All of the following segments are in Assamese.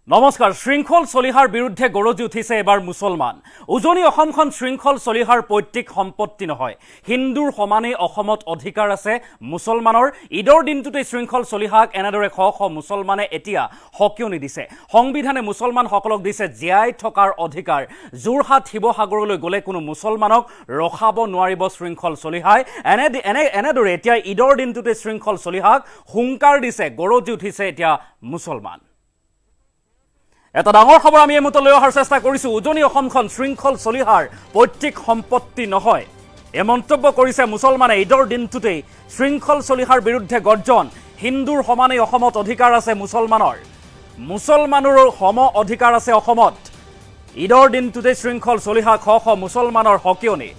নমস্কাৰ। শৃংখল চলিহাৰ বিৰুদ্ধে গৰজি উঠিছে এবাৰ মুছলমান। উজনি অসমখন শৃংখল চলিহাৰ পৈতৃক সম্পত্তি নহয়। হিন্দুৰ সমানেই অসমত অধিকাৰ আছে মুছলমানৰ। ঈদৰ দিনটোতে শৃংখল চলিহাক এনেদৰে শ শ মুছলমানে এতিয়া সকিয়নি দিছে। সংবিধানে মুছলমানসকলক দিছে জীয়াই থকাৰ অধিকাৰ। যোৰহাট শিৱসাগৰলৈ গ'লে কোনো মুছলমানক ৰখাব নোৱাৰিব শৃংখল চলিহাই। এনেদৰে এতিয়া ঈদৰ দিনটোতে শৃংখল চলিহাক হুংকাৰ দিছে, গৰজি উঠিছে এতিয়া মুছলমান। এটা ডাঙৰ খবৰ আমি এই মুহূৰ্তত লৈ অহাৰ চেষ্টা কৰিছোঁ। উজনি অসমখন শৃংখল চলিহাৰ পৈতৃক সম্পত্তি নহয়, এই মন্তব্য কৰিছে মুছলমানে। ঈদৰ দিনটোতেই শৃংখল চলিহাৰ বিৰুদ্ধে গৰ্জন। হিন্দুৰ সমানেই অসমত অধিকাৰ আছে মুছলমানৰ, মুছলমানৰো সম অধিকাৰ আছে অসমত। ঈদৰ দিনটোতেই শৃংখল চলিহাক শ শ মুছলমানৰ সকিয়নি।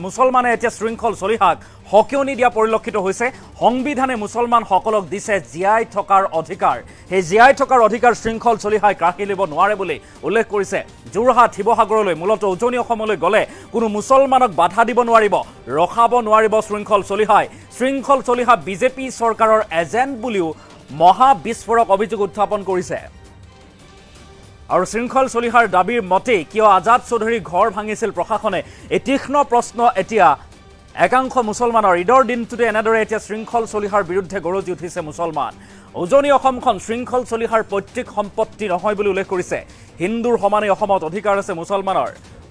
মুছলমানে এতিয়া শৃংখল চলিহাক সকিয়নি দিয়া পৰিলক্ষিত হৈছে। সংবিধানে মুছলমানসকলক দিছে জীয়াই থকাৰ অধিকাৰ। সেই জীয়াই থকাৰ অধিকাৰ শৃংখল চলিহাই কাঢ়ি ল'ব নোৱাৰে বুলি উল্লেখ কৰিছে। যোৰহাট শিৱসাগৰলৈ, মূলতঃ উজনি অসমলৈ গ'লে কোনো মুছলমানক বাধা দিব নোৱাৰিব, ৰখাব নোৱাৰিব শৃংখল চলিহাই। শৃংখল চলিহা বিজেপি চৰকাৰৰ এজেণ্ট বুলিও মহা বিস্ফোৰক অভিযোগ উত্থাপন কৰিছে। আৰু শৃংখল চলিহাৰ দাবীৰ মতেই কিয় আজাদ চৌধুৰীৰ ঘৰ ভাঙিছিল প্ৰশাসনে, এই তীক্ষ্ণ প্ৰশ্ন এতিয়া একাংশ মুছলমানৰ। ঈদৰ দিনটোতে এনেদৰে এতিয়া শৃংখল চলিহাৰ বিৰুদ্ধে গৰজি উঠিছে মুছলমান। উজনি অসমখন শৃংখল চলিহাৰ পৈতৃক সম্পত্তি নহয় বুলি উল্লেখ কৰিছে। হিন্দুৰ সমানেই অসমত অধিকাৰ আছে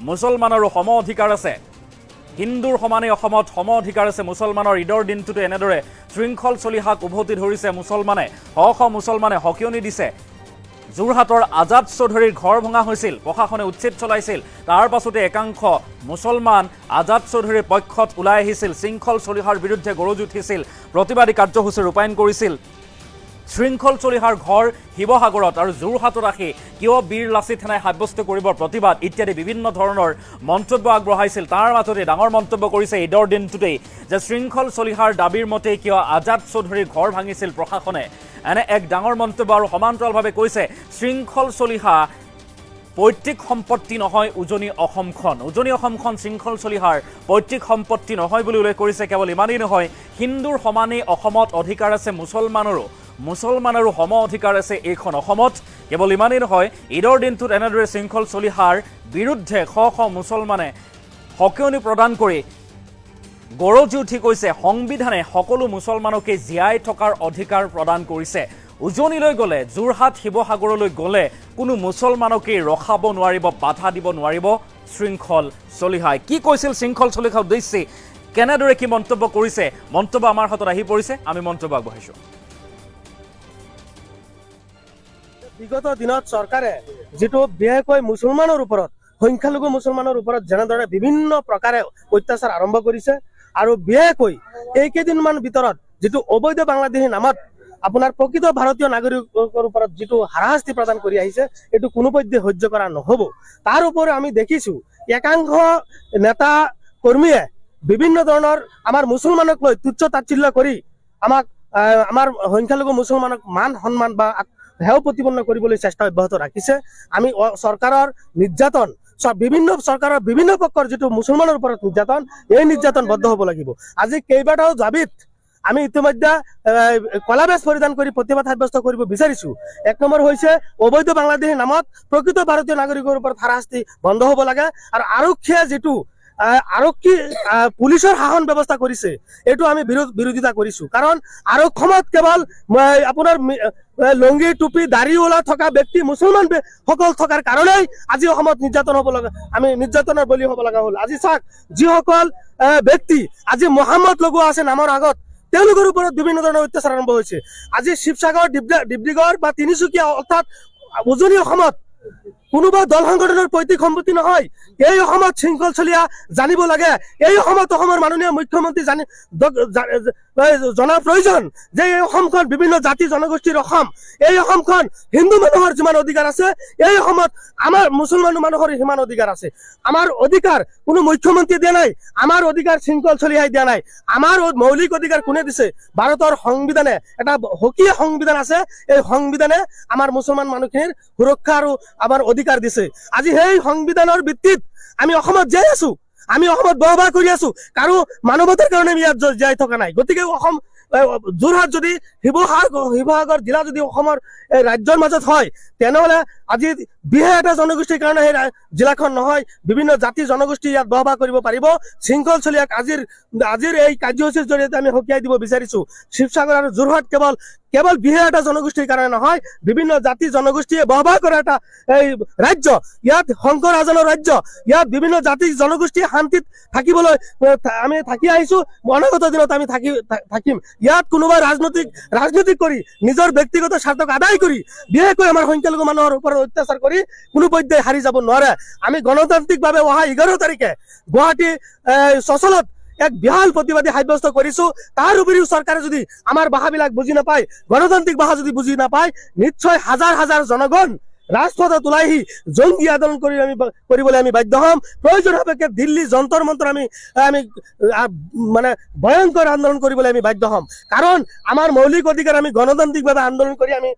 মুছলমানৰো সম অধিকাৰ আছে। হিন্দুৰ সমানেই অসমত সম অধিকাৰ আছে মুছলমানৰ। ঈদৰ দিনটোতে এনেদৰে শৃংখল চলিহাক উভতি ধৰিছে মুছলমানে। শ শ মুছলমানে সকিয়নি দিছে। যোৰহাটৰ আজাদ চৌধুৰীৰ ঘৰ ভঙা হৈছিল, প্ৰশাসনে উচ্ছেদ চলাইছিল। তাৰ পাছতে একাংশ মুছলমান আজাদ চৌধুৰীৰ পক্ষত ওলাই আহিছিল, শৃংখল চলিহাৰ বিৰুদ্ধে গৰজি উঠিছিল, প্ৰতিবাদী কাৰ্যসূচী ৰূপায়ণ কৰিছিল। শৃংখল চলিহাৰ ঘৰ শিৱসাগৰত আৰু যোৰহাটত আহি কিয় বীৰ লাচিত সেনাই সাব্যস্ত কৰিব প্ৰতিবাদ ইত্যাদি বিভিন্ন ধৰণৰ মন্তব্য আগবঢ়াইছিল। তাৰ মাজতে ডাঙৰ মন্তব্য কৰিছে ঈদৰ দিনটোতেই যে শৃংখল চলিহাৰ দাবীৰ মতে কিয় আজাদ চৌধুৰীৰ ঘৰ ভাঙিছিল প্ৰশাসনে। এনে এক ডাঙৰ মন্তব্য আৰু সমান্তৰালভাৱে কৈছে শৃংখল চলিহা পৈতৃক সম্পত্তি নহয় উজনি অসমখন শৃংখল চলিহাৰ পৈতৃক সম্পত্তি নহয় বুলি উল্লেখ কৰিছে। কেৱল ইমানেই নহয়, হিন্দুৰ সমানেই অসমত অধিকাৰ আছে মুছলমানৰো সম অধিকাৰ আছে এইখন অসমত। কেৱল ইমানেই নহয়, ঈদৰ দিনটোত এনেদৰে শৃংখল চলিহাৰ বিৰুদ্ধে শ শ মুছলমানে সকিয়নি প্ৰদান কৰি গৰজি উঠি কৈছে সংবিধানে সকলো মুছলমানকে জীয়াই থকাৰ অধিকাৰ প্ৰদান কৰিছে। উজনিলৈ গ'লে, যোৰহাট শিৱসাগৰলৈ গ'লে কোনো মুছলমানকেই ৰখাব নোৱাৰিব, বাধা দিব নোৱাৰিব শৃংখল চলিহাই। কি কৈছিল শৃংখল চলিহাৰ উদ্দেশ্যে, কেনেদৰে কি মন্তব্য কৰিছে, মন্তব্য আমাৰ হাতত আহি পৰিছে, আমি মন্তব্য আগবঢ়াইছোঁ। বিগত দিনত চৰকাৰে যিটো বিশেষকৈ মুছলমানৰ ওপৰত, সংখ্যালঘু মুছলমানৰ ওপৰত যেনেদৰে বিভিন্ন প্ৰকাৰে অত্যাচাৰ আৰম্ভ কৰিছে, আৰু বিশেষকৈ এইকেইদিনমান ভিতৰত যিটো অবৈধ বাংলাদেশী নামত আপোনাৰ প্ৰকৃত ভাৰতীয় নাগৰিকৰ ওপৰত যিটো হাৰাশাস্তি প্ৰদান কৰি আহিছে, এইটো কোনোপধ্যে সহ্য কৰা নহ'ব। তাৰ উপৰিও আমি দেখিছোঁ একাংশ নেতা কৰ্মীয়ে বিভিন্ন ধৰণৰ আমাৰ মুছলমানক লৈ তুচ্ছ তাচ্ছিল্য কৰি আমাৰ সংখ্যালঘু মুছলমানক মান সন্মান বা হেয় প্ৰতিপন্ন কৰিবলৈ চেষ্টা অব্যাহত ৰাখিছে। আমি চৰকাৰৰ নিৰ্যাতন, চৰকাৰৰ বিভিন্ন পক্ষৰ যিটো মুছলমানৰ ওপৰত নিৰ্যাতন, এই নিৰ্যাতন বন্ধ হ'ব লাগিব। আজি কেইবাটাও দাবীত আমি ইতিমধ্যে কলাবেজ পৰিধান কৰি প্ৰতিবাদ সাব্যস্ত কৰিব বিচাৰিছোঁ। এক নম্বৰ হৈছে অবৈধ বাংলাদেশী নামত প্ৰকৃত ভাৰতীয় নাগৰিকৰ ওপৰত হাৰাশাস্তি বন্ধ হ'ব লাগে। আৰু আৰক্ষীয়ে যিটো পুলিচৰ শাসন ব্যৱস্থা কৰিছে, এইটো আমি বিৰোধিতা কৰিছোঁ। কাৰণ আৰক্ষীত কেৱল আপোনাৰ লংগি টুপি দাড়িওলা থকা ব্যক্তি মুছলমান সকল থকাৰ কাৰণেই আজি অসমত নিৰ্যাতন হ'ব লগা, আমি নিৰ্যাতনৰ বলি হ'ব লগা হ'ল। আজি চাওক, যিসকল ব্যক্তি আজি মহম্মদ লগোৱা আছে নামৰ আগত, তেওঁলোকৰ ওপৰত বিভিন্ন ধৰণৰ অত্যাচাৰ আৰম্ভ হৈছে। আজি শিৱসাগৰ, ডিব্ৰুগড় বা তিনিচুকীয়া অৰ্থাৎ উজনি অসমত কোনোবা দল সংগঠনৰ পৈতৃক সম্পত্তি নহয়। এই অসমত শৃংখল চলিহা জানিব লাগে। এই অসমত অসমৰ মাননীয় মুখ্যমন্ত্ৰী জনাৰ প্ৰয়োজন যে এই অসমখন বিভিন্ন জাতি জনগোষ্ঠীৰ অসম। এই অসমখন হিন্দু মানুহৰ যিমান অধিকাৰ আছে, এই অসমত আমাৰ মুছলমান মানুহৰ সিমান অধিকাৰ আছে। আমাৰ অধিকাৰ কোনো মুখ্যমন্ত্ৰীয়ে দিয়া নাই, আমাৰ অধিকাৰ শৃংখল চলিহাই দিয়া নাই। আমাৰ মৌলিক অধিকাৰ কোনে দিছে? ভাৰতৰ সংবিধানে, এটা সকিয়া সংবিধান আছে। এই সংবিধানে আমাৰ মুছলমান মানুহখিনিৰ সুৰক্ষা আৰু আমাৰ অধিকাৰ দিছে। আজি সেই সংবিধানৰ ভিত্তিত আমি অসমত জীয়াই আছো, আমি অসমত বসবাস কৰি আছো। কাৰো মানৱতাৰ কাৰণে আমি ইয়াত জীয়াই থকা নাই। গতিকে অসম যোৰহাট যদি শিৱসাগৰ জিলা যদি অসমৰ ৰাজ্যৰ মাজত হয় তেনেহ'লে আজি বিশেষ এটা জনগোষ্ঠীৰ কাৰণে সেই জিলাখন নহয়, বিভিন্ন জাতি জনগোষ্ঠী ইয়াত বসবাস কৰিব পাৰিব। শৃংখল চলিয়াক আজিৰ এই কাৰ্যসূচীৰ জৰিয়তে আমি সকীয়াই দিব বিচাৰিছো। শিৱসাগৰ আৰু যোৰহাট কেৱল বিশেষ এটা জনগোষ্ঠীৰ কাৰণে নহয়, বিভিন্ন জাতি জনগোষ্ঠীয়ে বসবাস কৰা এটা এই ৰাজ্য। ইয়াত শংকৰ ৰাজনৰ ৰাজ্য। ইয়াত বিভিন্ন জাতি জনগোষ্ঠী শান্তিত থাকিবলৈ আমি থাকি আহিছো, অনাগত দিনত আমি থাকিম। ইয়াত কোনোবাই ৰাজনীতি কৰি নিজৰ ব্যক্তিগত স্বাৰ্থক আদায় কৰি বিশেষকৈ আমাৰ সংখ্যালঘু মানুহৰ ওপৰত অত্যাচাৰ কৰি কোনো পৰ্যায়ে হাৰি যাব নোৱাৰে। আমি গণতান্ত্ৰিকভাৱে অহা 11 তাৰিখে গুৱাহাটী চচলত এক বিশাল প্ৰতিবাদী সাব্যস্ত কৰিছো। তাৰ উপৰিও চৰকাৰে যদি আমাৰ ভাষাবিলাক বুজি নাপায়, গণতান্ত্ৰিক ভাষা যদি বুজি নাপায়, নিশ্চয় হাজাৰ হাজাৰ জনগণ ৰাজপথত ওলাই আহি জংগী আন্দোলন কৰিবলৈ আমি বাধ্য হ'ম। প্ৰয়োজন সাপেক্ষে দিল্লী যন্তৰ মন্তৰ আমি মানে ভয়ংকৰ আন্দোলন কৰিবলৈ আমি বাধ্য হ'ম। কাৰণ আমাৰ মৌলিক অধিকাৰ আমি গণতান্ত্ৰিকভাৱে আন্দোলন কৰি আমি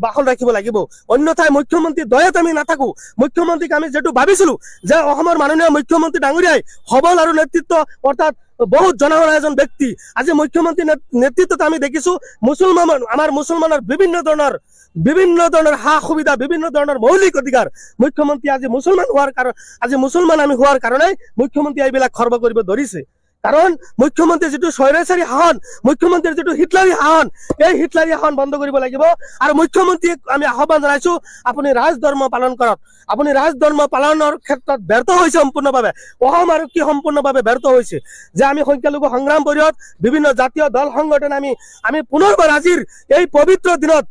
বাহল ৰাখিব লাগিব। অন্যথাই মুখ্যমন্ত্ৰী দয়াত আমি নাথাকো। মুখ্যমন্ত্ৰীক আমি যিটো ভাবিছিলো যে অসমৰ মাননীয় মুখ্যমন্ত্ৰী ডাঙৰীয়াই সবল আৰু নেতৃত্ব অৰ্থাৎ বহুত জনগণৰ এজন ব্যক্তি, আজি মুখ্যমন্ত্ৰী নেতৃত্বত আমি দেখিছো আমাৰ মুছলমানৰ বিভিন্ন ধৰণৰ সা সুবিধা, বিভিন্ন ধৰণৰ মৌলিক অধিকাৰ মুখ্যমন্ত্ৰী আজি মুছলমান আমি হোৱাৰ কাৰণে মুখ্যমন্ত্ৰী এইবিলাক খৰ্ব কৰিব ধৰিছে। কাৰণ মুখ্যমন্ত্ৰীৰ যিটো স্বৈৰাচাৰী শাসন, মুখ্যমন্ত্ৰীৰ যিটো হিটলাৰী শাসন, এই হিটলাৰী শাসন বন্ধ কৰিব লাগিব। আৰু মুখ্যমন্ত্ৰীক আমি আহ্বান জনাইছো, আপুনি ৰাজধৰ্ম পালন কৰক। আপুনি ৰাজধৰ্ম পালনৰ ক্ষেত্ৰত ব্যৰ্থ হৈছে সম্পূৰ্ণভাৱে। অসম আৰক্ষী সম্পূৰ্ণভাৱে ব্যৰ্থ হৈছে। যে আমি সংখ্যালঘু সংগ্ৰাম পৰিষদ, বিভিন্ন জাতীয় দল সংগঠন আমি পুনৰবাৰ আজিৰ এই পবিত্ৰ দিনত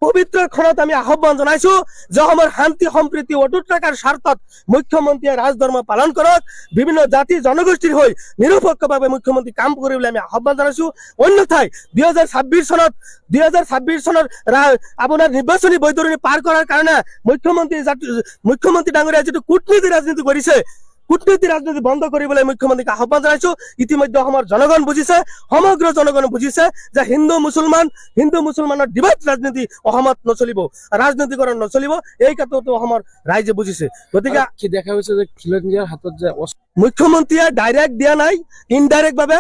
পবিত্ৰ ক্ষণত আমি আহ্বান জনাইছো যে অসমৰ শান্তি সম্প্ৰীতি অটুট ৰখাৰ স্বাৰ্থত মুখ্যমন্ত্ৰীয়ে ৰাজধৰ্ম পালন কৰক। বিভিন্ন জাতি জনগোষ্ঠীৰ হৈ নিৰপেক্ষভাৱে মুখ্যমন্ত্ৰী কাম কৰিবলৈ আমি আহ্বান জনাইছো। অন্যথাই 2026 চনৰ আপোনাৰ নিৰ্বাচনী বৈতৰণি পাৰ কৰাৰ কাৰণে মুখ্যমন্ত্ৰী ডাঙৰীয়াই যিটো কূটনীতি ৰাজনীতি কৰিছে, কূটনীতি ৰাজনীতি বন্ধ কৰিবলৈ মুখ্যমন্ত্ৰীক আহ্বান জনাইছো। ইতিমধ্যে অসমৰ জনগণ বুজিছে, সমগ্ৰ জনগণ বুজিছে যে হিন্দু মুছলমানৰ ডিভাইড ৰাজনীতি অসমত নচলিব, ৰাজনীতিকৰণ নচলিব। এই ক্ষেত্ৰতো অসমৰ ৰাইজে বুজিছে। গতিকে দেখা গৈছে যে খিলঞ্জীয়াৰ হাতত যে মুখ্যমন্ত্ৰীয়ে ডাইৰেক্ট দিয়া নাই, ইনডাইৰেক্ট ভাৱে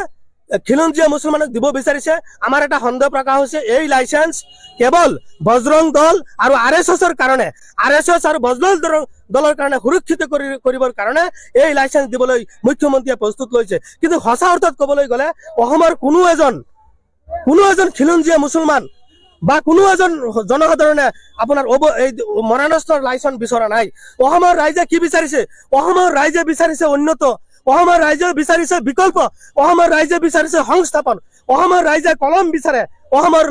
খিলঞ্জীয়া মুছলমানক দিব বিচাৰিছে। আমাৰ এটা সন্দেহ প্ৰকাশ হৈছে, এই লাইচেন্স কেৱল বজৰং দল আৰু RSSৰ কাৰণে, RSS আৰু বজৰং দলৰ কাৰণে সুৰক্ষিত কৰিবৰ কাৰণে এই লাইচেন্স দিবলৈ মুখ্যমন্ত্ৰীয়ে প্ৰস্তুত লৈছে। কিন্তু সঁচা অৰ্থত ক'বলৈ গ'লে অসমৰ কোনো এজন খিলঞ্জীয়া মুছলমান বা কোনো এজন জনসাধাৰণে আপোনাৰ এই মৰাণস্তৰ লাইচেন্স বিচৰা নাই। অসমৰ ৰাইজে কি বিচাৰিছে? অসমৰ ৰাইজে বিচাৰিছে উন্নত, অসমৰ ৰাইজে বিচাৰিছে বিকল্প, অসমৰ ৰাইজে বিচাৰিছে সংস্থাপন, অসমৰ ৰাইজে কলম বিচাৰে, অসমৰ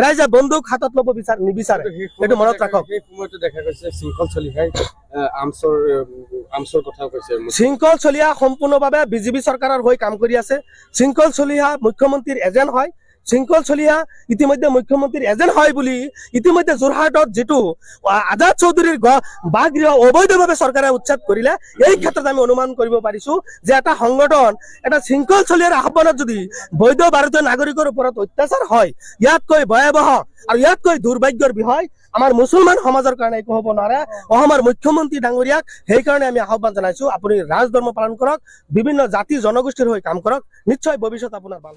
ৰাইজে বন্দুক হাতত ল'ব নিবিচাৰে। এইটো মনত ৰাখক। সেই সময়তো দেখা গৈছে শৃংখল চলিহাই আমচৰ কথা কৈছে। শৃংখল চলিহা সম্পূৰ্ণভাৱে বিজেপি চৰকাৰৰ হৈ কাম কৰি আছে। শৃংখল চলিহা মুখ্যমন্ত্ৰীৰ এজেণ্ট হয়। শৃংখল চলিহা ইতিমধ্যে মুখ্যমন্ত্ৰীৰ এজেণ্ট হয় বুলি ইতিমধ্যে যোৰহাটত যিটো আজাদ চৌধুৰীৰ বাসগৃহ অবৈধভাৱে চৰকাৰে উচ্ছেদ কৰিলে, এই ক্ষেত্ৰত আমি অনুমান কৰিব পাৰিছো যে এটা সংগঠন, এটা শৃংখল চলিহাৰ আহ্বানত যদি বৈধ ভাৰতীয় নাগৰিকৰ ওপৰত অত্যাচাৰ হয়, ইয়াতকৈ ভয়াৱহ আৰু ইয়াতকৈ দুৰ্ভাগ্যৰ বিষয় আমাৰ মুছলমান সমাজৰ কাৰণে একো হ'ব নোৱাৰে। অসমৰ মুখ্যমন্ত্ৰী ডাঙৰীয়াক সেইকাৰণে আমি আহ্বান জনাইছো, আপুনি ৰাজধৰ্ম পালন কৰক, বিভিন্ন জাতি জনগোষ্ঠীৰ হৈ কাম কৰক, নিশ্চয় ভৱিষ্যত আপোনাৰ ভাল।